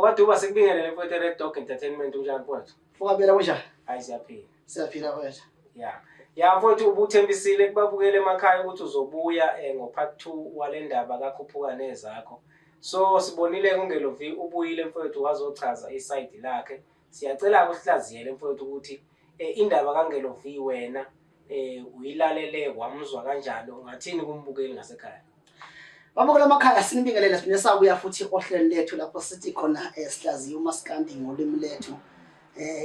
Kodwa uba sikubingelele mfowethu Red Dog Entertainment unjani mfowethu? Fokabela kunjani? Hayi siyaphila. Siyaphila mfowethu. Yeah. Ya mfowethu ubuthembisile kubabukele emakhaya ukuthi uzobuya ngo-part 2 wale ndaba kaKhuphukane zakho. So sibonile kungelovi ubuyile mfowethu wazochaza iside lakhe. Siyacela ukuhlaziyele mfowethu ukuthi indaba kaNgelovi wena uyilalele kwamuzwa kanjani ungathini kumbukeli ngasekhaya? Babukela emakhaya sinibingelele sibine sabuya futhi ohlelweni lethu lapho sithi khona sihlaziya uMaskandi ngolimi lethu.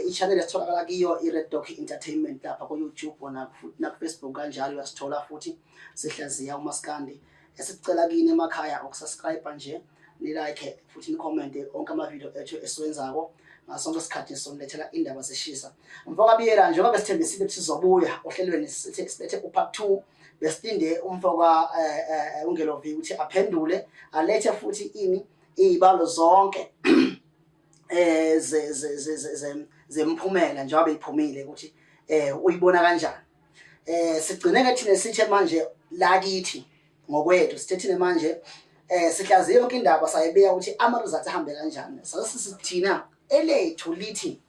I-channel esitholakala kiyo i-Red Dog Entertainment lapha ku YouTube na Facebook kanjalo uyasithola futhi sihlaziya uMaskandi. Esicela kini emakhaya ukusubscribe nje, ni like futhi ni comment onke ama video ethu esiwenzako ngasonke isikhathi sonilethela indaba zeshisa. Mfokabiyela njengoba besithembisile ukuthi sizobuya ohlelweni silethe u-part 2 besitinde umfoka uNgelovi ukuthi aphendule alethe futhi izibalo zonke zemphumela njengoba iphumile ukuthi uyibona kanjani. Sigcine ke thina sithe manje la kithi ngokwethu sithethine manje sihlaziye yonke indaba sayibeya ukuthi ama-results ahambe kanjani. Sasithina elethu lithi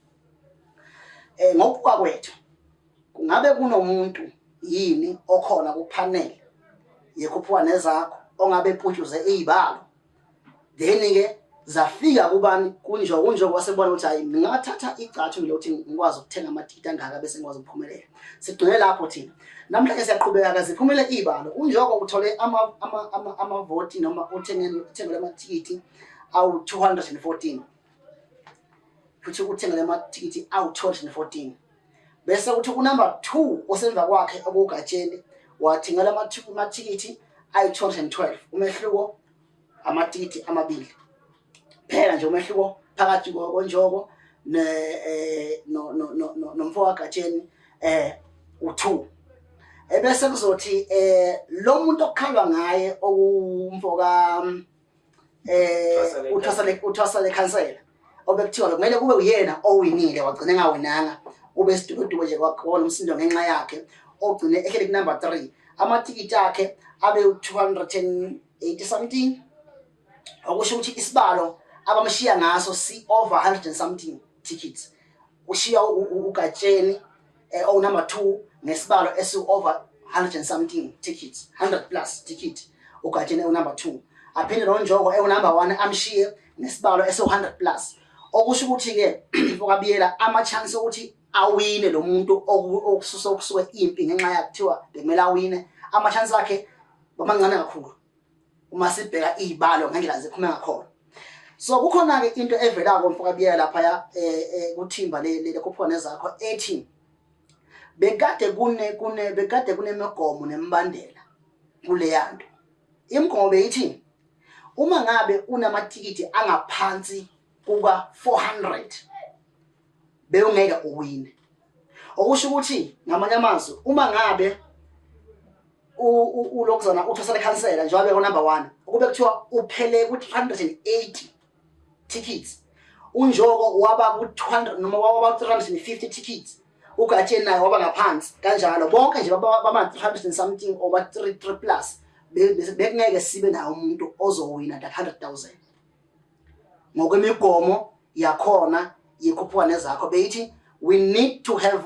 ngokubuka kwethu kungabe kunomuntu yini okhona kupanel yeKhuphukane zakho ongabe eputshuze izibalo then ke zafika kubani kunjo kwasebona ukuthi hayi ngingathatha igcathu ngile ukuthi ngikwazi ukuthenga amatikiti angaka bese ngikwazi ukuphumelela. Sigcine lapho thina namhlanje siyaqhubeka kaziphumele izibalo unjoko uthole ama vote noma uthengele amatikiti awu 214 futhi uthengele amatikiti awu 214 bese uthi unumber 2 osemva kwakhe okugatsheni wathengela amatikiti ayi 212 umehluko amatikiti amabili phela nje umehluko phakathi konjoko nomfoka gatsheni u2 ebese kuzothi lo muntu okukhalwa ngaye okumfoka uthwasale cancel obekuthiwa kumele kube uyena owinile wagcina engawinanga ube situkuduku nje kwakhona umsindo ngenxa yakhe ogcine ekhele number 3 amatikiti akhe abe 280 something okusho ukuthi isibalo abamshiya ngaso si over 100 and something tickets ushiya ugatsheni number 2 nesibalo esi over 100 and something tickets 100 plus ticket ugatsheni number 2 aphinde nonjoko number 1 amshiye nesibalo esi 100 plus okusho ukuthi ke ukabiyela ama chance ukuthi awine lo muntu okusuke impi ngenxa yakuthiwa bekumele awine ama chance akhe bamancane kakhulu uma sibheka izibalo ngendlela ziphuma ngakhona. So kukhona ke into evela komfokabiyela lapha kuthimba le Khuphukane zakho ethi bekade kunemigomo nembandela kule yanto. Imigomo beyithi uma ngabe unamatikiti angaphansi kuka 400 bewungeke uwine. Okusho ukuthi ngamanye amazwi uma ngabe ulokuzana uthosele cancela njengoba number 1 ukube kuthiwa uphele ku 380 tickets unjoko waba ku 200 noma waba 350 tickets ugatsheni naye waba ngaphansi kanjalo bonke nje bama 300 something over 3 plus bekungeke sibe nayo umuntu ozowina that 100,000 ngokwemigomo yakhona yeKhuphukane zakho beyithi we need to have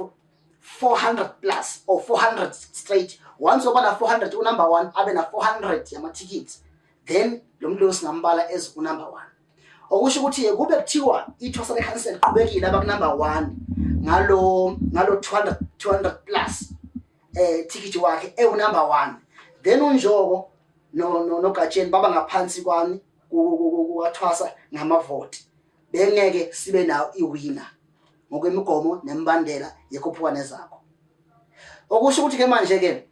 400 plus or 400 straight. Once oba na 400 unumber 1 abe na 400 yama tickets then lo muntu singambala as unumber 1 okusho ukuthi kube kuthiwa ithwasale cancel qhubekile abaku number 1 ngalo 200 plus ticket wakhe unumber 1 then unjoko no gatsheni baba ngaphansi kwani kuwathwasa ngama vote bengeke sibe nayo iwinner ngokwemigomo nembandela yeKhuphukane zakho. Okusho ukuthi ke manje ke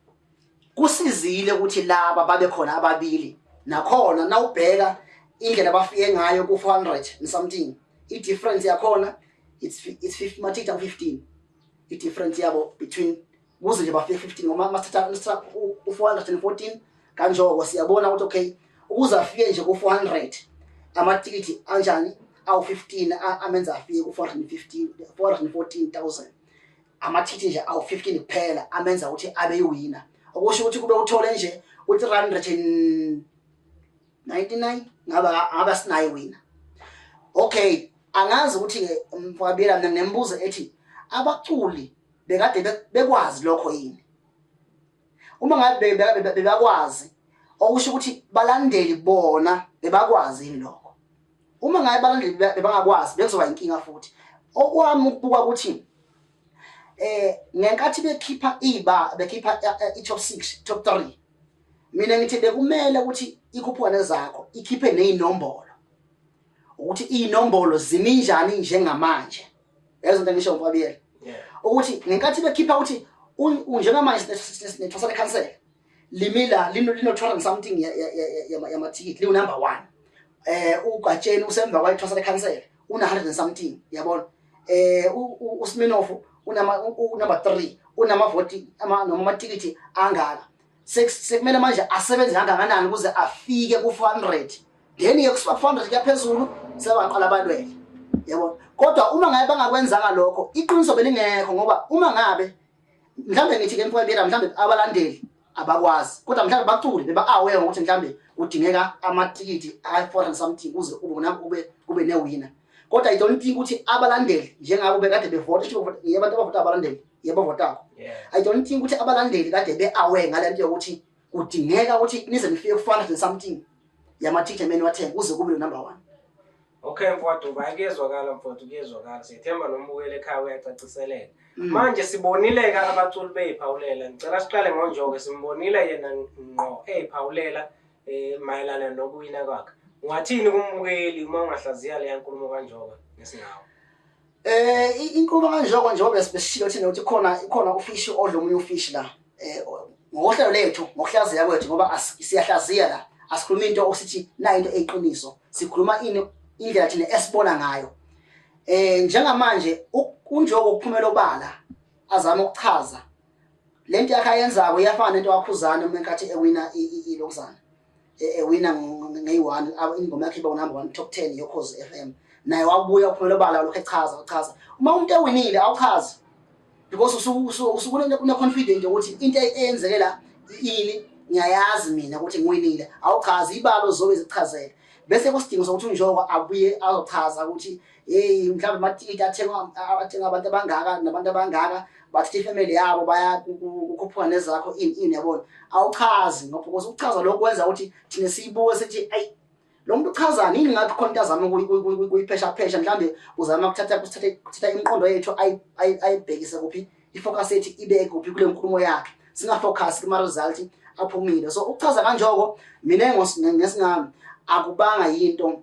kusizile ukuthi laba babe khona ababili nakhona nawubheka indlela abafike ngayo ku 400 and something i-difference yakhona it's 50 matikiti 15 i-difference yabo between kuze nje bafike 15 ngoma masithatha u414 kanjoko siyabona ukuthi okay ukuze afike nje ku 400 amatikiti anjani awu 15 amenza afike ku 414,000 amatikiti nje awu 15 kuphela amenza ukuthi abe yiwinner. Okusho ukuthi kube uthole nje u399 ngaba sinayi winner. Okay, angazi ukuthi ke mfabela mina nginembuzo ethi abaculi bekade bekwazi lokho yini? Uma ngabe bebakwazi okusho ukuthi balandeli bona bebakwazi yini lokho? Uma ngabe balandeli bebangakwazi bekuzoba inkinga futhi. Okwami ukubuka ukuthi ngenkathi bekhipha i-top 6 top 3 mina ngithi bekumele ukuthi ikhuphukane zakho ikhiphe nezinombolo ukuthi inombolo ziminjani njengamanje yazi into ngisho mfabiyela ukuthi ngenkathi bekhipha ukuthi njengamanje nethosa le-cancel limila lino 200 something yamathikiti liwu number 1 uGatsheni usemva kwayithosa le-cancel una 100 something yabona uSminoff unumber 3 unamavoti noma amatikiti angaka sekumele manje asebenze kangakanani ukuze afike ku400 then ku400 kuyaphezulu sebaqala balwele yabona kodwa uma ngabe bangakwenzanga lokho iqiniso belingekho ngoba uma ngabe mhlambe ngithi ke mfowethu mhlambe abalandeli abakwazi kodwa mhlambe baculi beba aware ukuthi mhlambe kudingeka amatikiti ay400 something ukuze ube newinner kodwa I don't think ukuthi abalandeli njengabo bekade bevota abantu abavota abalandeli yebo votako I don't think ukuthi abalandeli kade beaware ngalento yokuthi kudingeka ukuthi nize nifike ku400 something yamatikiti emeni wathenga uze kube number 1. Okay mfowethu bayakezwakala mfowethu kuyezwakala sithemba nombukele ekhaya uyacaciseleka manje sibonile abaculi beyiphawulela ngicela siqale ngonjoke simbonile yena ngqo eyiphawulela mayelana nokuwina kwakhe ungathini kumbukeli uma ungahlaziya le yankulumo kanjoka nesingawo inkulumo kanjoka njengoba besishiyo thina ukuthi khona ufish odla umunye ufish la ngohlelo lethu ngokuhlaziya kwethu ngoba siyahlaziya la asikhuluma into osithi na into eyiqiniso sikhuluma indlela thina esibona ngayo njengamanje unjogo ukuphumela obala azama ukuchaza lento yakhe ayenzako iyafana nento wakhuzana uma enkathi ewina ilokuzana ewina nge1 ingoma yakhe iba number 1 top 10 yoKhozi FM naye wabuya ukuphumela obala lokho echaza uma umuntu ewinile awuchazi because usukune confident ukuthi into eyenzekela yini ngiyayazi mina ukuthi ngiwinile awuchazi ibalo zobe zichazela bese kusidingo sokuthi unjogo abuye azochaza ukuthi hey mhlawumbe amatikiti athenga abantu abangaka nabantu abangaka bathi ifamily yabo baya ukukhuphuka nezakho ini yabona awuchazi ngoba ukuchaza lokho kwenza ukuthi thina siyibuke sithi ay lo muntu uchazani yini ngathi khona into azama kuyiphesha mhlawumbe uzama ukuthatha imiqondo yethu ayibhekise kuphi ifocus yethu ibeke kuphi kule nkulumo yakhe singafocus kuma result aphumile so ukuchaza kanjoko mina ngesingami akubanga yinto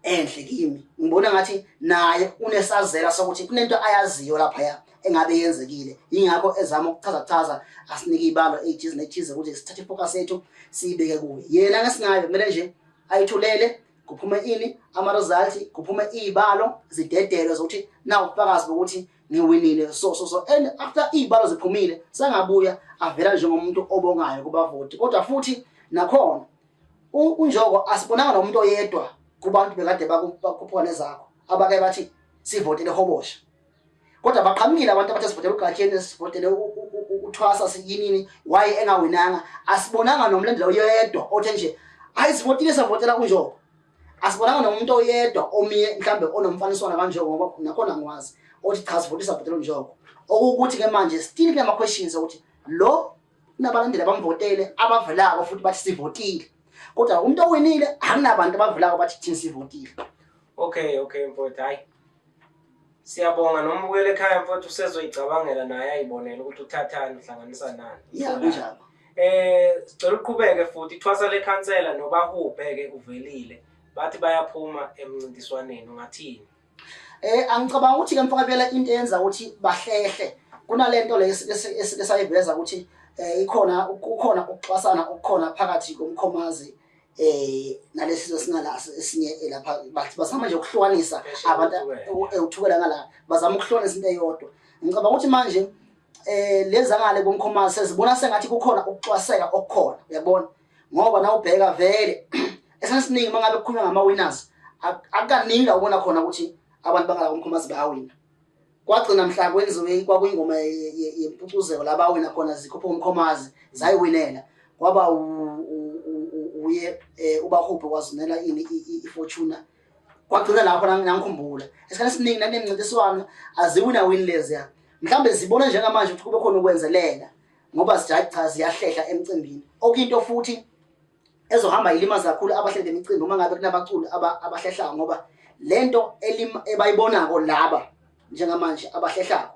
enhle kimi ngibona ngathi naye unesazela sokuthi kunento ayaziyo lapha engabe yenzekile ingakho ezama ukuchaza asinike ibalo ethize ukuthi sithathe focus yethu siyibeke kuye yena ngesingabe kumele nje ayithulele kuphume ini ama result kuphume ibalo zidedelo zokuthi na ufakazi bokuthi ngiwinile so and after ibalo ziphumile sangabuya avela njengomuntu obongayo kubavoti kodwa futhi nakhona unjogo asibonanga nomuntu oyedwa kubantu bekade bakuphukane zakho abake bathi sivotele hobosha kodwa baqhamukile abantu abathi sivotele uGatsheni sivotele uThwasa siyinini waye engawinanga asibonanga nomlandela oyedwa othe nje ayisivotile savotela unjogo asibonanga nomuntu oyedwa omiye mhlambe onomfaniswana kanjogo ngoba nakhona ngwazi othi cha sivotisa savotela unjogo okuthi ke manje still kunama questions ukuthi lo nabalandela bamvotele abavelako futhi bathi sivotile kodwa umuntu owinile akunabantu abavulako bathi thina sivotile. Okay mfowethu hayi siyabonga nombukele ekhaya mfowethu usezoyicabangela naye ayibonela ukuthi uthathani uhlanganisa nani kunjalo sicela uqhubeke futhi Thwasa le-cancela nobahubheke uvelile bathi bayaphuma emncintiswaneni ungathini angicabanga ukuthi ke mfowethu into yenza ukuthi bahlehle kunalento le esayiveza ukuthi ukhona ukuxwasana okukhona phakathi komkhomazi nalesizwe singalaso esinye lapha bathi bazama nje ukuhlukanisa abantu uthukela ngala bazama ukuhlukanisa into eyodwa ngicabanga ukuthi manje leza ngale komkhomazi sezibona sengathi kukhona ukucwaseka okukhona uyabona ngoba na ubheka vele esasiningi mangabe kukhulunywa ngama winners akaningi ubona khona ukuthi abantu bangala komkhomazi bayawina kwagcina mhla kwenziwe kwakuyingoma yempucuzeko labawina khona zikhupha umkhomazi zayiwinela kwaba uye ubahuphe wazunela ini ifortuna kwagcina lapho nangikhumbula esikhathi esiningi nakunemncintiswano aziwina win leziya mhlambe zibona njengamanje ukuthi kube khona ukwenzelela ngoba cha ziyahlehla emcimbini okuyinto futhi ezohamba ilimaza kakhulu abahleli emicimbi uma ngabe kunabaculi abahlehlayo ngoba lento ebayibonako laba njengamanje abahlehlayo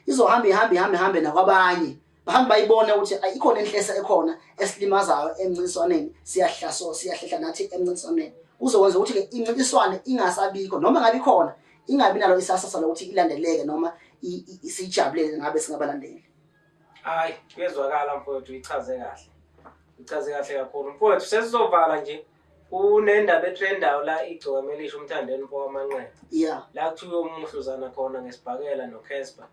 izohamba nakwabanye bahambe bayibone ukuthi ikhona inhlesa ekhona esilimazayo emncintiswaneni siyahlehla nathi emncintiswaneni kuzokwenza ukuthi-ke imncintiswane ingasabikho noma ngabe ikhona ingabi nalo isasasa lokuthi ilandeleke noma sijabulele ngabe singabalandeli. Hayi kuyezwakala mfowethu ichaze kahle kakhulu mfowethu sesizovala nje kunendaba etrendayo la igcoka melisha umthandeni mfo wamanqeba la kuthiwa umuhluzana khona ngesibhakela noCasper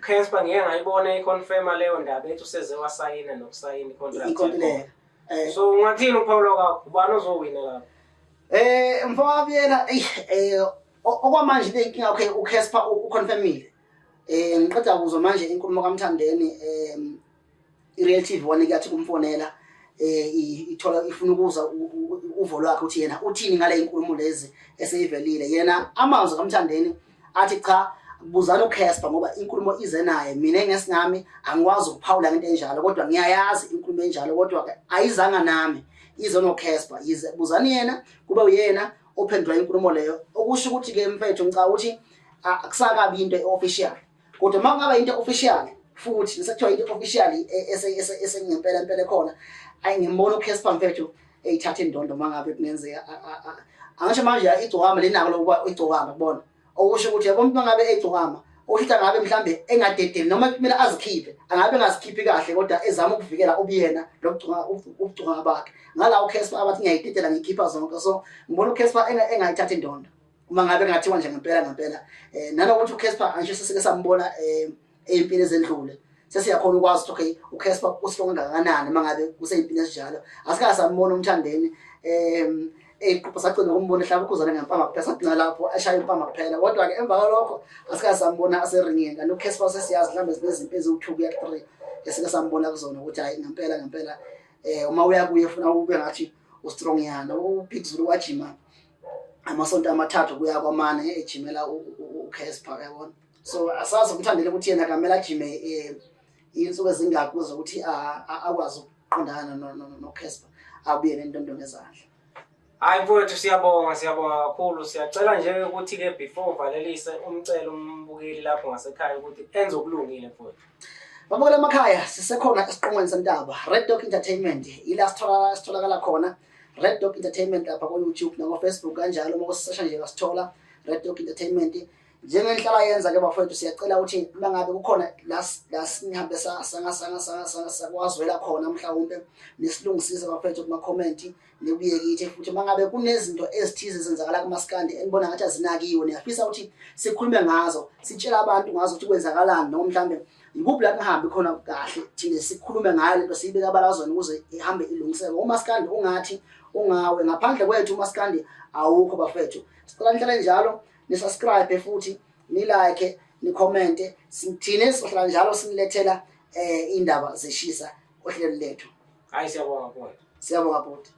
Casper ngeke ngayibona iconfirma leyo ndaba ethi useze wasayina nokusayina icontract so ungathini uPaulo kakho ubani ozowina lapho mfowabiyela okwamanje le inkinga yakhe uCasper uconfirmile ngiqeda kuzwa manje inkulumo kaMthandeni iReal TV one kuyathi kumfonela ithola ifuna ukuza uvo lwakhe uthi yena uthini ngale inkulumo lezi eseyivelile yena amazwi kaMthandeni athi cha buzana uCasper ngoba inkulumo ize naye mina ngesingami angikwazi ukuphawula into enjalo kodwa ngiyayazi inkulumo enjalo kodwa ayizanga nami ize noCasper yize buzani yena kube uyena ophendula inkulumo leyo okusho ukuthi ke mfethu ngicabanga ukuthi akusakabi into eofficial kodwa makungaba into official futhi nisathiwa into official esengempela khona ayingimbona uCasper mfethu eyithatha indondo mangabe kungenzeka angisho manje igcokama lenako lokuba igcokama kubona okusho ukuthi yabo umuntu mangabe eyigcokama oshitha ngabe mhlambe engadedeli noma kumele azikhiphe angabe ngazikhiphi kahle kodwa ezama ukuvikela ubuyena lokugcoka bakhe ngala uCasper abathi ngiyayidedela ngikhipha zonke so ngibona uCasper engayithatha indondo uma ngabe ngathiwa nje ngempela nanokuthi uCasper angisho sesike sambona empini ezendlule sesiyakhona ukwazi ukuthi okay uCasper usihlonga kangakanani mangabe kusempini esinjalo asika sambona umthandeni iqhubha sacina ukumbona ehlaba ukuzana ngempama kuphela sadinga lapho ashaya impama kuphela kodwa ke emva kwalokho asika sambona aseringini kanti uCasper sesiyazi mhlambe zinezimpi eziwu2 kuya 3 esike sambona kuzona ukuthi hayi ngempela uma uya kuye ufuna ube ngathi ustrong yana uBig Zulu wajima amasonto amathathu kuya kwamane ejimela uCasper yabona so asazi umthandele ukuthi yena kamela jime insuku ezingakho kuze ukuthi akwazi ukuqondana noCasper abuye nendondo ngezandla. Hayi mfowethu siyabonga kakhulu siyacela nje ukuthi ke before uvalelise umcelo umbukeli lapho ngasekhaya ukuthi enze okulungile mfowethu. Babukela emakhaya sisekhona esiqongweni sentaba Red Dog Entertainment ila sitholakala khona Red Dog Entertainment lapha ku YouTube na ku Facebook kanjalo uma usesha nje kasithola Red Dog Entertainment njengenhlala yenza ke bafowethu siyacela ukuthi mangabe kukhona la sinihambe sakwazwela khona mhlawumbe nisilungisise bafowethu kuma comment nibuye kithi futhi mangabe kunezinto ezithize zenzakala kumaskandi enibona ngathi azinakiwe niyafisa ukuthi sikhulume ngazo sitshela abantu ngazo ukuthi kwenzakalani noma mhlambe ikuphi la kuhambe khona kahle thina sikhulume ngayo lento siyibeka abalazweni ukuze ihambe ilungiseke umaskandi ungathi ungawe ngaphandle kwethu umaskandi awukho bafowethu sicela nihlale njalo ni subscribe futhi ni like ni comment sithine sohlala njalo sinilethela indaba zeshisa ohlelo lethu. Hayi siyabonga mfowethu. Siyabonga bhuti.